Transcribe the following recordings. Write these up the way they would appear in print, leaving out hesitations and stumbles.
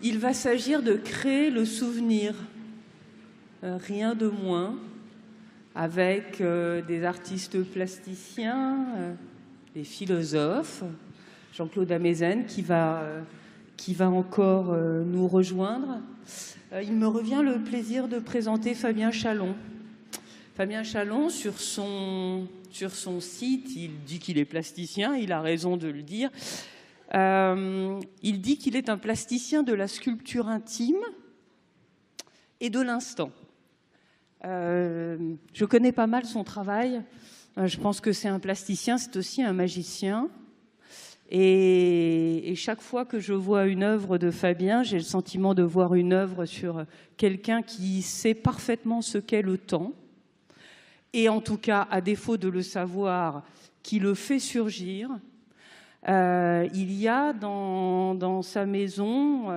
Il va s'agir de créer le souvenir, rien de moins, avec des artistes plasticiens, des philosophes, Jean-Claude Amezen qui va encore nous rejoindre. Il me revient le plaisir de présenter Fabien Chalon. Fabien Chalon, sur son site, il dit qu'il est plasticien, il a raison de le dire. Il dit qu'il est un plasticien de la sculpture intime et de l'instant. Je connais pas mal son travail. Je pense que c'est un plasticien, c'est aussi un magicien. Et chaque fois que je vois une œuvre de Fabien, j'ai le sentiment de voir une œuvre sur quelqu'un qui sait parfaitement ce qu'est le temps. Et en tout cas, à défaut de le savoir, qui le fait surgir. Il y a dans sa maison,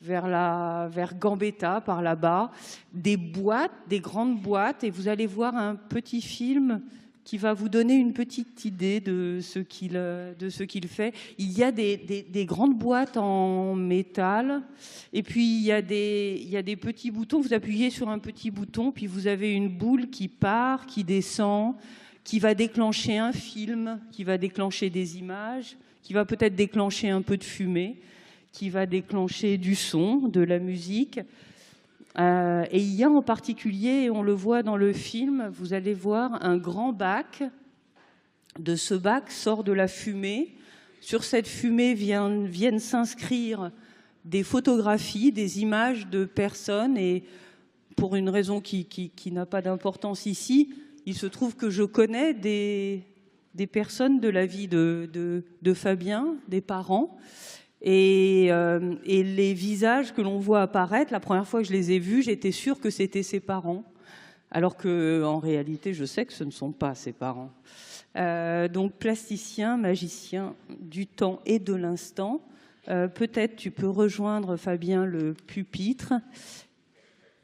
vers Gambetta, par là-bas, des boîtes, des grandes boîtes, et vous allez voir un petit film qui va vous donner une petite idée de ce qu'il fait. Il y a des grandes boîtes en métal, et puis il y a des petits boutons. Vous appuyez sur un petit bouton, puis vous avez une boule qui part, qui descend, qui va déclencher un film, qui va déclencher des images, qui va peut-être déclencher un peu de fumée, qui va déclencher du son, de la musique. Et il y a en particulier, on le voit dans le film, vous allez voir un grand bac. De ce bac sort de la fumée. Sur cette fumée viennent s'inscrire des photographies, des images de personnes. Et pour une raison qui n'a pas d'importance ici, il se trouve que je connais des personnes de la vie de Fabien, des parents. Et les visages que l'on voit apparaître, la première fois que je les ai vus, j'étais sûre que c'était ses parents, alors qu'en réalité, je sais que ce ne sont pas ses parents. Donc, plasticien, magicien du temps et de l'instant. Peut-être tu peux rejoindre, Fabien, le pupitre.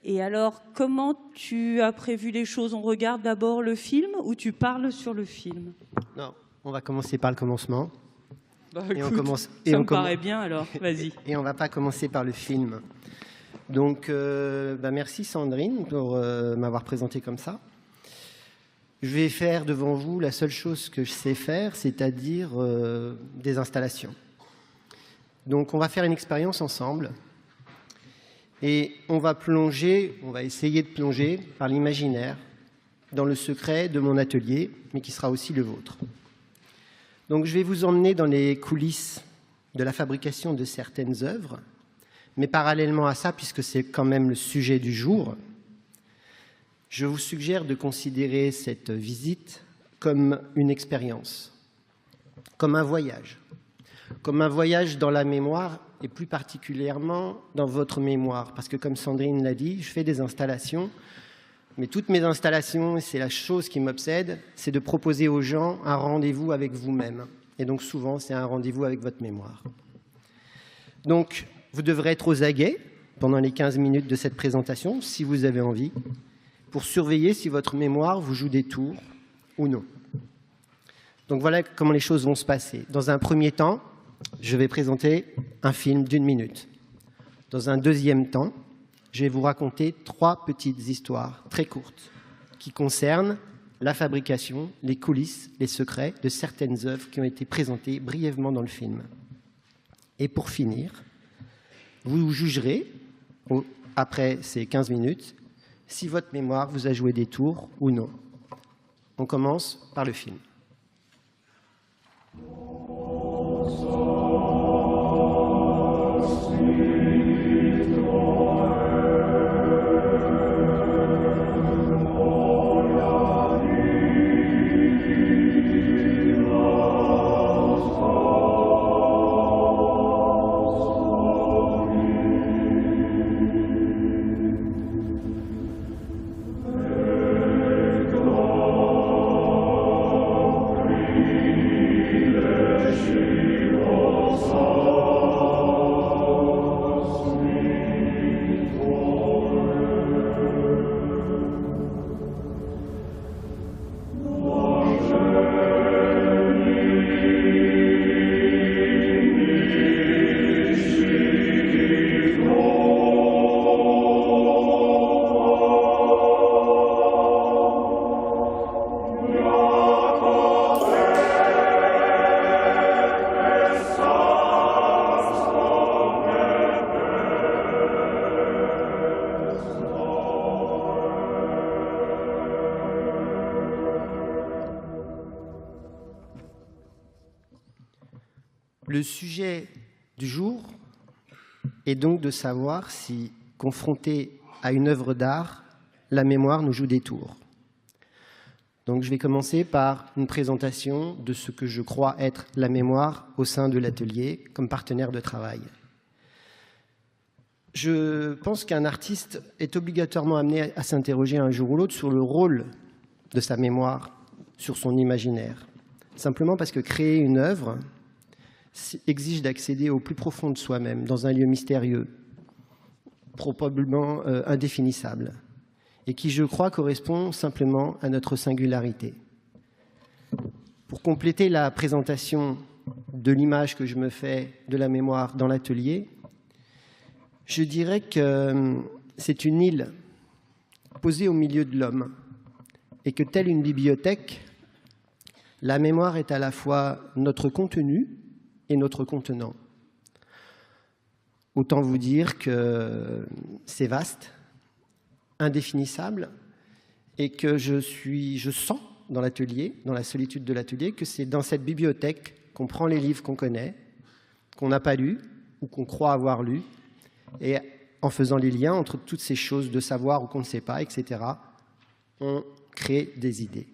Et alors, comment tu as prévu les choses? On regarde d'abord le film ou tu parles sur le film? Non, on va commencer par le commencement. Bah, écoute, ça me paraît bien, alors, vas-y. Et on ne va pas commencer par le film. Donc, merci Sandrine pour m'avoir présenté comme ça. Je vais faire devant vous la seule chose que je sais faire, c'est-à-dire des installations. Donc, on va faire une expérience ensemble. Et on va essayer de plonger par l'imaginaire dans le secret de mon atelier, mais qui sera aussi le vôtre. Donc je vais vous emmener dans les coulisses de la fabrication de certaines œuvres, mais parallèlement à ça, puisque c'est quand même le sujet du jour, je vous suggère de considérer cette visite comme une expérience, comme un voyage dans la mémoire et plus particulièrement dans votre mémoire, parce que comme Sandrine l'a dit, je fais des installations. Mais toutes mes installations, et c'est la chose qui m'obsède, c'est de proposer aux gens un rendez-vous avec vous-même. Et donc souvent, c'est un rendez-vous avec votre mémoire. Donc, vous devrez être aux aguets pendant les 15 minutes de cette présentation, si vous avez envie, pour surveiller si votre mémoire vous joue des tours ou non. Donc voilà comment les choses vont se passer. Dans un premier temps, je vais présenter un film d'1 minute. Dans un deuxième temps, je vais vous raconter 3 petites histoires très courtes qui concernent la fabrication, les coulisses, les secrets de certaines œuvres qui ont été présentées brièvement dans le film. Et pour finir, vous jugerez, après ces 15 minutes, si votre mémoire vous a joué des tours ou non. On commence par le film. Amen. Le sujet du jour est donc de savoir si, confronté à une œuvre d'art, la mémoire nous joue des tours. Donc je vais commencer par une présentation de ce que je crois être la mémoire au sein de l'atelier comme partenaire de travail. Je pense qu'un artiste est obligatoirement amené à s'interroger un jour ou l'autre sur le rôle de sa mémoire, sur son imaginaire. Simplement parce que créer une œuvre exige d'accéder au plus profond de soi-même, dans un lieu mystérieux, probablement indéfinissable, et qui, je crois, correspond simplement à notre singularité. Pour compléter la présentation de l'image que je me fais de la mémoire dans l'atelier, je dirais que c'est une île posée au milieu de l'homme et que, telle une bibliothèque, la mémoire est à la fois notre contenu et notre contenant. Autant vous dire que c'est vaste, indéfinissable, et que je sens dans l'atelier, dans la solitude de l'atelier, que c'est dans cette bibliothèque qu'on prend les livres qu'on connaît, qu'on n'a pas lus ou qu'on croit avoir lus, et en faisant les liens entre toutes ces choses de savoir ou qu'on ne sait pas, etc., on crée des idées.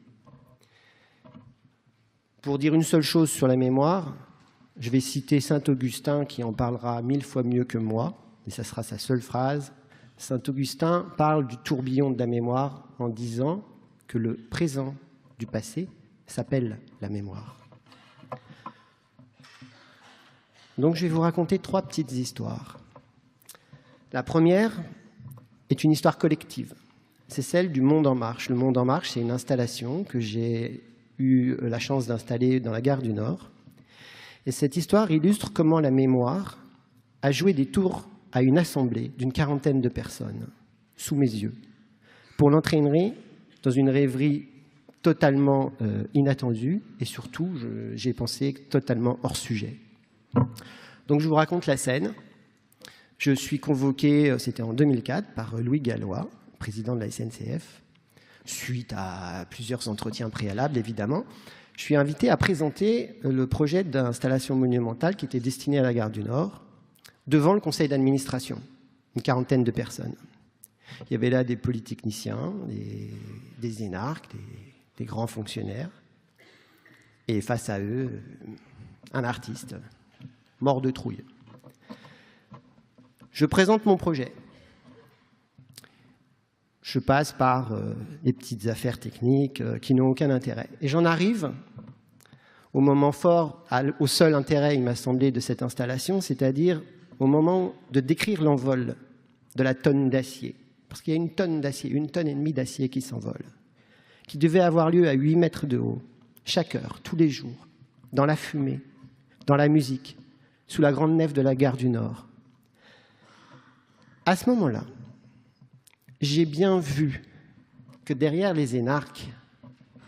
Pour dire une seule chose sur la mémoire, je vais citer saint Augustin qui en parlera 1000 fois mieux que moi, et ça sera sa seule phrase. Saint Augustin parle du tourbillon de la mémoire en disant que le présent du passé s'appelle la mémoire. Donc je vais vous raconter 3 petites histoires. La première est une histoire collective. C'est celle du Monde en Marche. Le Monde en Marche, c'est une installation que j'ai eu la chance d'installer dans la gare du Nord. Et cette histoire illustre comment la mémoire a joué des tours à une assemblée d'une 40aine de personnes, sous mes yeux, pour l'entraîner dans une rêverie totalement inattendue et surtout, j'ai pensé, totalement hors sujet. Donc je vous raconte la scène. Je suis convoqué, c'était en 2004, par Louis Gallois, président de la SNCF, suite à plusieurs entretiens préalables, évidemment. Je suis invité à présenter le projet d'installation monumentale qui était destiné à la gare du Nord, devant le conseil d'administration, une 40aine de personnes. Il y avait là des polytechniciens, des énarques, des grands fonctionnaires, et face à eux, un artiste, mort de trouille. Je présente mon projet. Je passe par les petites affaires techniques qui n'ont aucun intérêt. Et j'en arrive au moment fort, au seul intérêt, il m'a semblé, de cette installation, c'est-à-dire au moment de décrire l'envol de la tonne d'acier. Parce qu'il y a une tonne d'acier, 1,5 tonne d'acier qui s'envole, qui devait avoir lieu à 8 mètres de haut, chaque heure, tous les jours, dans la fumée, dans la musique, sous la grande nef de la gare du Nord. À ce moment-là, j'ai bien vu que derrière les énarques,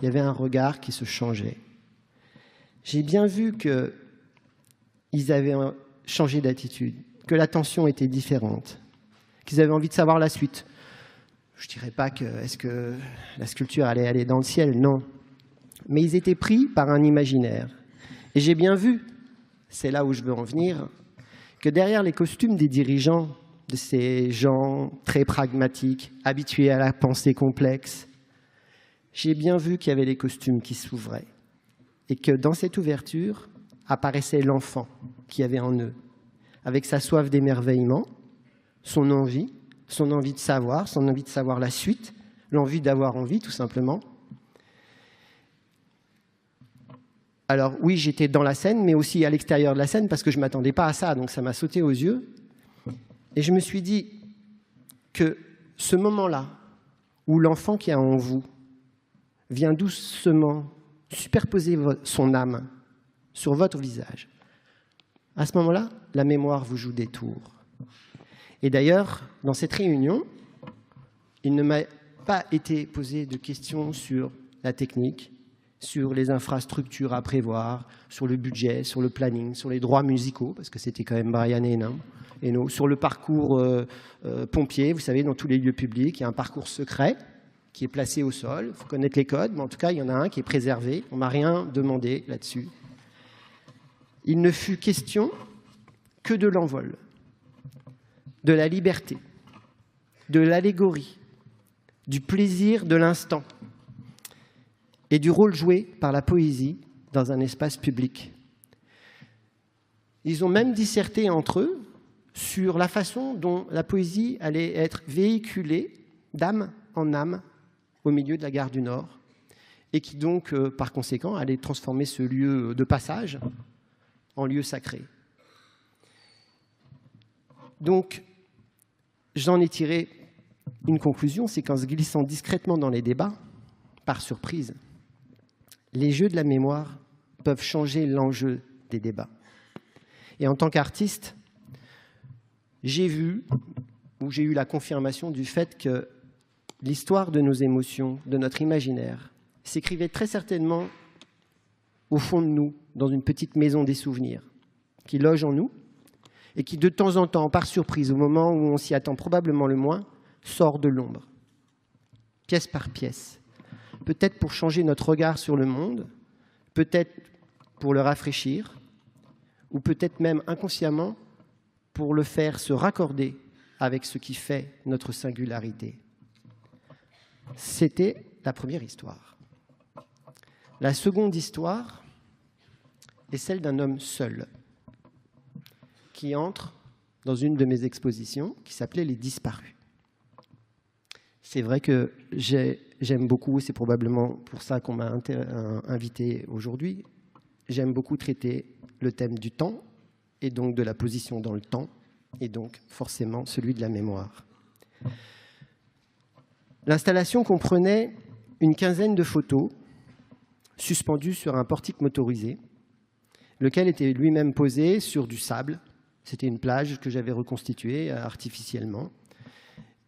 il y avait un regard qui se changeait. J'ai bien vu qu'ils avaient changé d'attitude, que l'attention était différente, qu'ils avaient envie de savoir la suite. Je ne dirais pas que est-ce que la sculpture allait aller dans le ciel, non. Mais ils étaient pris par un imaginaire. Et j'ai bien vu, c'est là où je veux en venir, que derrière les costumes des dirigeants, de ces gens très pragmatiques, habitués à la pensée complexe, j'ai bien vu qu'il y avait les costumes qui s'ouvraient et que dans cette ouverture apparaissait l'enfant qui avait en eux, avec sa soif d'émerveillement, son envie de savoir, son envie de savoir la suite, l'envie d'avoir envie tout simplement. Alors oui, j'étais dans la scène, mais aussi à l'extérieur de la scène parce que je ne m'attendais pas à ça, donc ça m'a sauté aux yeux. Et je me suis dit que ce moment-là, où l'enfant qui est en vous vient doucement superposer son âme sur votre visage, à ce moment-là, la mémoire vous joue des tours. Et d'ailleurs, dans cette réunion, il ne m'a pas été posé de questions sur la technique, sur les infrastructures à prévoir, sur le budget, sur le planning, sur les droits musicaux, parce que c'était quand même Brian Eno, sur le parcours pompier. Vous savez, dans tous les lieux publics, il y a un parcours secret qui est placé au sol. Il faut connaître les codes, mais en tout cas, il y en a un qui est préservé. On ne m'a rien demandé là-dessus. il ne fut question que de l'envol, de la liberté, de l'allégorie, du plaisir de l'instant et du rôle joué par la poésie dans un espace public. Ils ont même disserté entre eux sur la façon dont la poésie allait être véhiculée d'âme en âme au milieu de la gare du Nord, et qui donc, par conséquent, allait transformer ce lieu de passage en lieu sacré. Donc, j'en ai tiré une conclusion, c'est qu'en se glissant discrètement dans les débats, par surprise, les jeux de la mémoire peuvent changer l'enjeu des débats. Et en tant qu'artiste, j'ai vu, ou j'ai eu la confirmation du fait que l'histoire de nos émotions, de notre imaginaire, s'écrivait très certainement au fond de nous, dans une petite maison des souvenirs, qui loge en nous, et qui de temps en temps, par surprise, au moment où on s'y attend probablement le moins, sort de l'ombre, pièce par pièce. Peut-être pour changer notre regard sur le monde, peut-être pour le rafraîchir, ou peut-être même inconsciemment pour le faire se raccorder avec ce qui fait notre singularité. C'était la première histoire. La seconde histoire est celle d'un homme seul qui entre dans une de mes expositions qui s'appelait « Les disparus ». C'est vrai que j'aime beaucoup, c'est probablement pour ça qu'on m'a invité aujourd'hui, j'aime beaucoup traiter le thème du temps et donc de la position dans le temps et donc forcément celui de la mémoire. L'installation comprenait une quinzaine de photos suspendues sur un portique motorisé, lequel était lui-même posé sur du sable. C'était une plage que j'avais reconstituée artificiellement.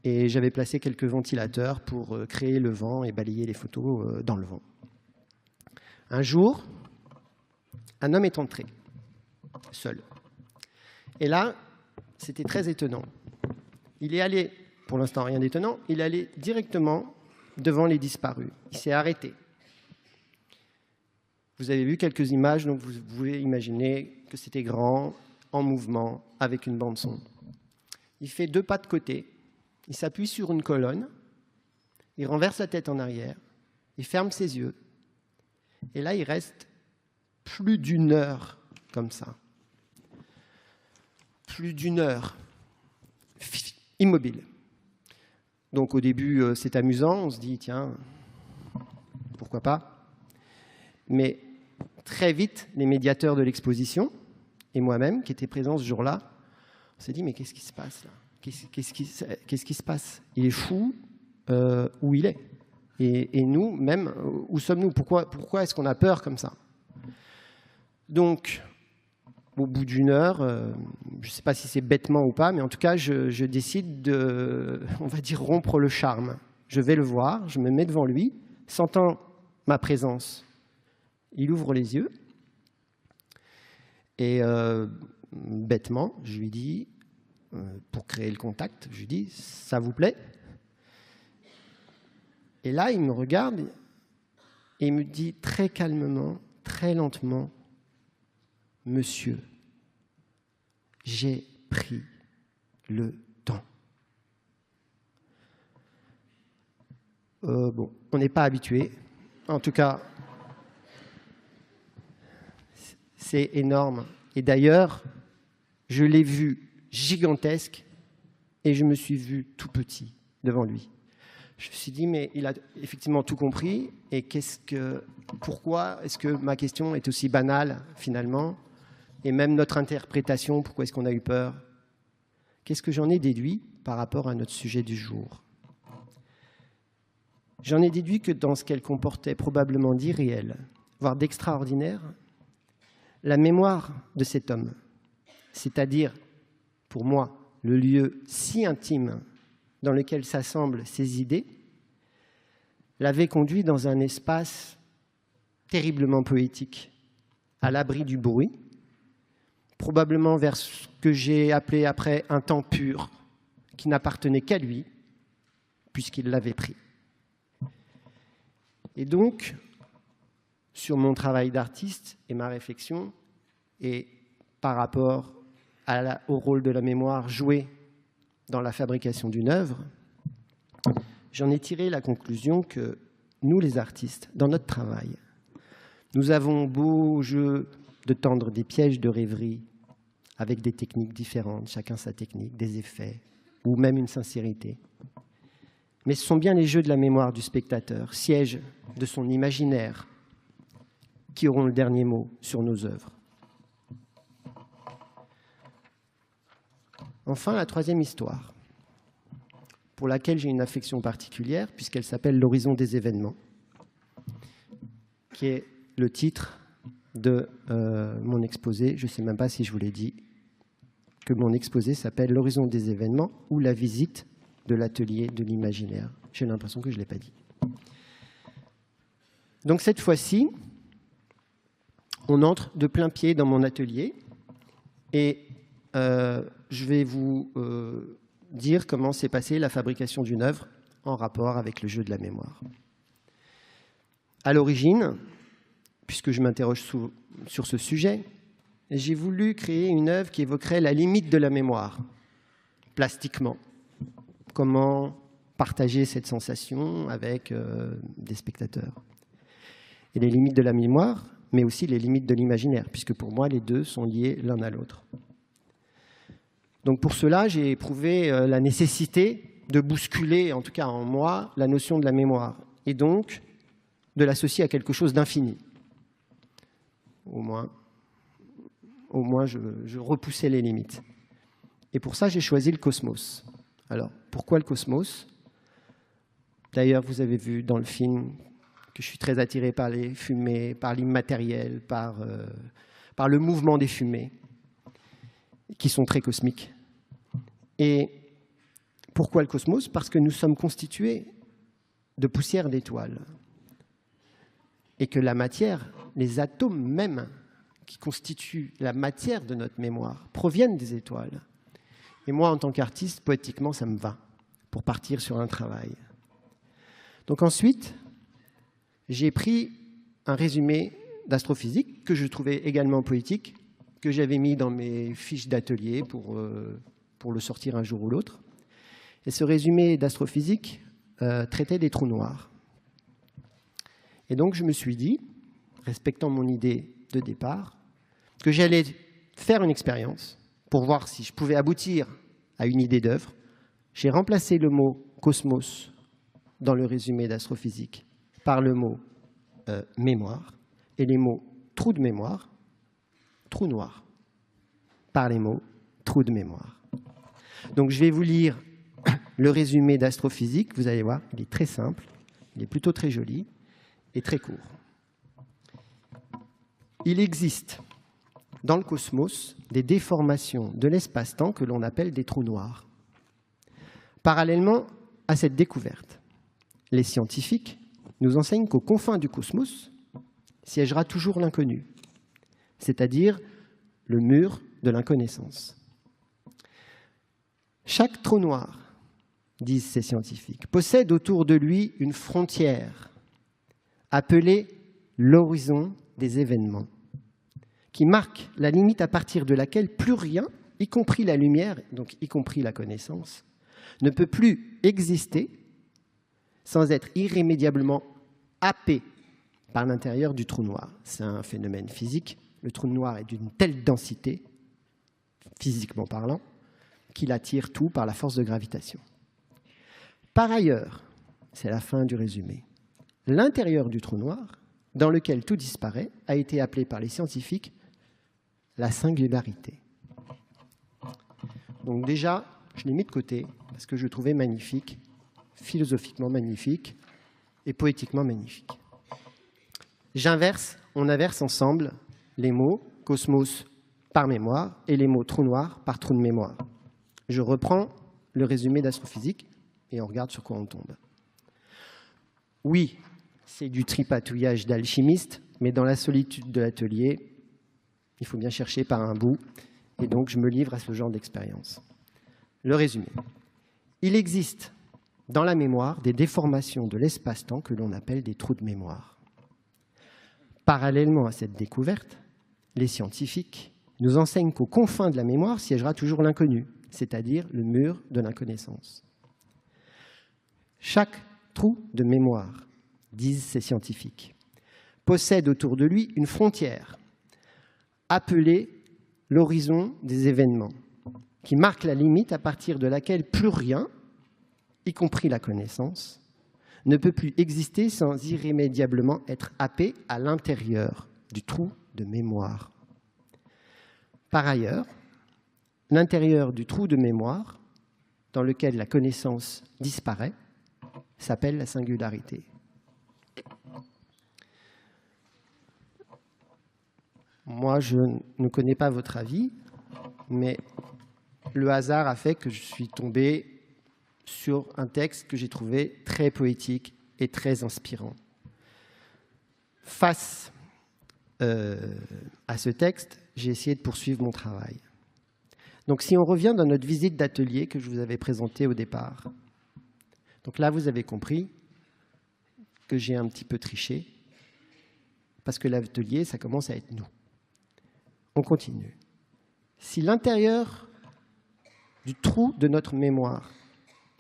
Et j'avais placé quelques ventilateurs pour créer le vent et balayer les photos dans le vent. Un jour, un homme est entré, seul. Et là, c'était très étonnant. Il est allé, pour l'instant rien d'étonnant, il est allé directement devant les disparus. Il s'est arrêté. Vous avez vu quelques images, donc vous pouvez imaginer que c'était grand, en mouvement, avec une bande son. Il fait 2 pas de côté. Il s'appuie sur une colonne, il renverse la tête en arrière, il ferme ses yeux, et là, il reste plus d'1 heure comme ça. Plus d'1 heure, immobile. Donc au début, c'est amusant, on se dit, tiens, pourquoi pas? Mais très vite, les médiateurs de l'exposition, et moi-même, qui étais présent ce jour-là, on s'est dit, mais qu'est-ce qui se passe là? Qu'est-ce qui se passe? Il est fou où il est. Et nous, même, où sommes-nous? Pourquoi est-ce qu'on a peur comme ça? Donc, au bout d'1 heure, je ne sais pas si c'est bêtement ou pas, mais en tout cas, je décide de, on va dire, rompre le charme. Je vais le voir, je me mets devant lui, sentant ma présence. Il ouvre les yeux et bêtement, je lui dis, pour créer le contact, je lui dis « ça vous plaît ?» Et là, il me regarde et il me dit très calmement, très lentement « Monsieur, j'ai pris le temps. » Bon, on n'est pas habitué. En tout cas, c'est énorme. Et d'ailleurs, je l'ai vu gigantesque et je me suis vu tout petit devant lui. Je me suis dit, mais il a effectivement tout compris et pourquoi est-ce que ma question est aussi banale finalement et même notre interprétation, pourquoi est-ce qu'on a eu peur? Qu'est-ce que j'en ai déduit par rapport à notre sujet du jour? J'en ai déduit que dans ce qu'elle comportait probablement d'irréel, voire d'extraordinaire, la mémoire de cet homme, c'est-à-dire pour moi, le lieu si intime dans lequel s'assemblent ses idées, l'avait conduit dans un espace terriblement poétique, à l'abri du bruit, probablement vers ce que j'ai appelé après un temps pur, qui n'appartenait qu'à lui, puisqu'il l'avait pris. Et donc, sur mon travail d'artiste et ma réflexion, et par rapport au rôle de la mémoire joué dans la fabrication d'une œuvre, j'en ai tiré la conclusion que nous, les artistes, dans notre travail, nous avons beau jeu de tendre des pièges de rêverie avec des techniques différentes, chacun sa technique, des effets, ou même une sincérité. Mais ce sont bien les jeux de la mémoire du spectateur, siège de son imaginaire, qui auront le dernier mot sur nos œuvres. Enfin, la troisième histoire, pour laquelle j'ai une affection particulière, puisqu'elle s'appelle L'horizon des événements, qui est le titre de mon exposé. Je ne sais même pas si je vous l'ai dit, que mon exposé s'appelle L'horizon des événements ou la visite de l'atelier de l'imaginaire. J'ai l'impression que je ne l'ai pas dit. Donc cette fois-ci, on entre de plein pied dans mon atelier et je vais vous dire comment s'est passée la fabrication d'une œuvre en rapport avec le jeu de la mémoire. À l'origine, puisque je m'interroge sur ce sujet, j'ai voulu créer une œuvre qui évoquerait la limite de la mémoire, plastiquement. Comment partager cette sensation avec des spectateurs. Et les limites de la mémoire, mais aussi les limites de l'imaginaire, puisque pour moi, les deux sont liés l'un à l'autre. Donc pour cela, j'ai éprouvé la nécessité de bousculer, en tout cas en moi, la notion de la mémoire, et donc de l'associer à quelque chose d'infini. Au moins je repoussais les limites. Et pour ça, j'ai choisi le cosmos. Alors, pourquoi le cosmos? D'ailleurs, vous avez vu dans le film que je suis très attiré par les fumées, par l'immatériel, par le mouvement des fumées, qui sont très cosmiques. Et pourquoi le cosmos? Parce que nous sommes constitués de poussière d'étoiles. Et que la matière, les atomes même, qui constituent la matière de notre mémoire, proviennent des étoiles. Et moi, en tant qu'artiste, poétiquement, ça me va, pour partir sur un travail. Donc ensuite, j'ai pris un résumé d'astrophysique, que je trouvais également poétique, que j'avais mis dans mes fiches d'atelier pour le sortir un jour ou l'autre. Et ce résumé d'astrophysique traitait des trous noirs. Et donc je me suis dit, respectant mon idée de départ, que j'allais faire une expérience pour voir si je pouvais aboutir à une idée d'œuvre. J'ai remplacé le mot « cosmos » dans le résumé d'astrophysique par le mot « mémoire » et les mots « trou de mémoire »,« trou noir » par les mots « trou de mémoire ». Donc je vais vous lire le résumé d'astrophysique. Vous allez voir, il est très simple, il est plutôt très joli et très court. Il existe dans le cosmos des déformations de l'espace-temps que l'on appelle des trous noirs. Parallèlement à cette découverte, les scientifiques nous enseignent qu'aux confins du cosmos siégera toujours l'inconnu, c'est-à-dire le mur de l'inconnaissance. Chaque trou noir, disent ces scientifiques, possède autour de lui une frontière appelée l'horizon des événements, qui marque la limite à partir de laquelle plus rien, y compris la lumière, donc y compris la connaissance, ne peut plus exister sans être irrémédiablement happé par l'intérieur du trou noir. C'est un phénomène physique. Le trou noir est d'une telle densité, physiquement parlant, qu'il attire tout par la force de gravitation. Par ailleurs, c'est la fin du résumé, l'intérieur du trou noir, dans lequel tout disparaît, a été appelé par les scientifiques la singularité. Donc déjà, je l'ai mis de côté parce que je le trouvais magnifique, philosophiquement magnifique et poétiquement magnifique. On inverse ensemble les mots cosmos par mémoire et les mots trou noir par trou de mémoire. Je reprends le résumé d'astrophysique et on regarde sur quoi on tombe. Oui, c'est du tripatouillage d'alchimiste, mais dans la solitude de l'atelier, il faut bien chercher par un bout, et donc je me livre à ce genre d'expérience. Le résumé. Il existe dans la mémoire des déformations de l'espace-temps que l'on appelle des trous de mémoire. Parallèlement à cette découverte, les scientifiques Il nous enseigne qu'aux confins de la mémoire siégera toujours l'inconnu, c'est-à-dire le mur de l'inconnaissance. Chaque trou de mémoire, disent ces scientifiques, possède autour de lui une frontière, appelée l'horizon des événements, qui marque la limite à partir de laquelle plus rien, y compris la connaissance, ne peut plus exister sans irrémédiablement être happé à l'intérieur du trou de mémoire. Par ailleurs, l'intérieur du trou de mémoire, dans lequel la connaissance disparaît, s'appelle la singularité. Moi, je ne connais pas votre avis, mais le hasard a fait que je suis tombé sur un texte que j'ai trouvé très poétique et très inspirant. Face à ce texte, j'ai essayé de poursuivre mon travail. Donc si on revient dans notre visite d'atelier que je vous avais présentée au départ, donc là vous avez compris que j'ai un petit peu triché, parce que l'atelier, ça commence à être nous. On continue. Si l'intérieur du trou de notre mémoire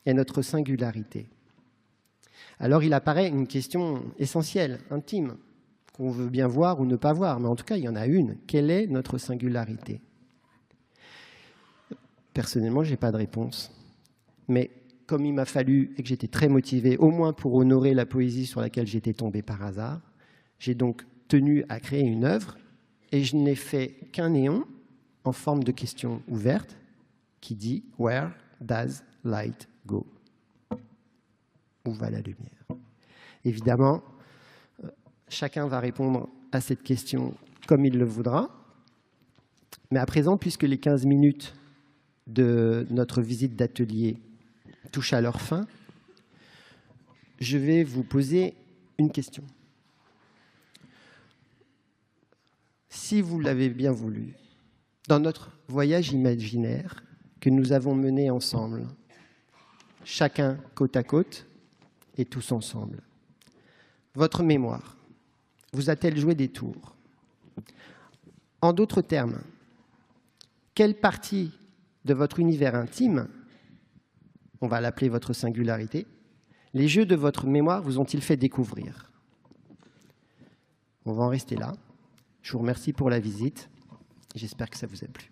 est notre singularité, alors il apparaît une question essentielle, intime, qu'on veut bien voir ou ne pas voir, mais en tout cas, il y en a une. Quelle est notre singularité? Personnellement, je n'ai pas de réponse. Mais comme il m'a fallu et que j'étais très motivé, au moins pour honorer la poésie sur laquelle j'étais tombé par hasard, j'ai donc tenu à créer une œuvre et je n'ai fait qu'un néon en forme de question ouverte qui dit « Where does light go ?» Où va la lumière? Évidemment, chacun va répondre à cette question comme il le voudra. Mais à présent, puisque les 15 minutes de notre visite d'atelier touchent à leur fin, je vais vous poser une question. Si vous l'avez bien voulu, dans notre voyage imaginaire que nous avons mené ensemble, chacun côte à côte et tous ensemble, votre mémoire vous a-t-elle joué des tours? En d'autres termes, quelle partie de votre univers intime, on va l'appeler votre singularité, les jeux de votre mémoire vous ont-ils fait découvrir? On va en rester là. Je vous remercie pour la visite. J'espère que ça vous a plu.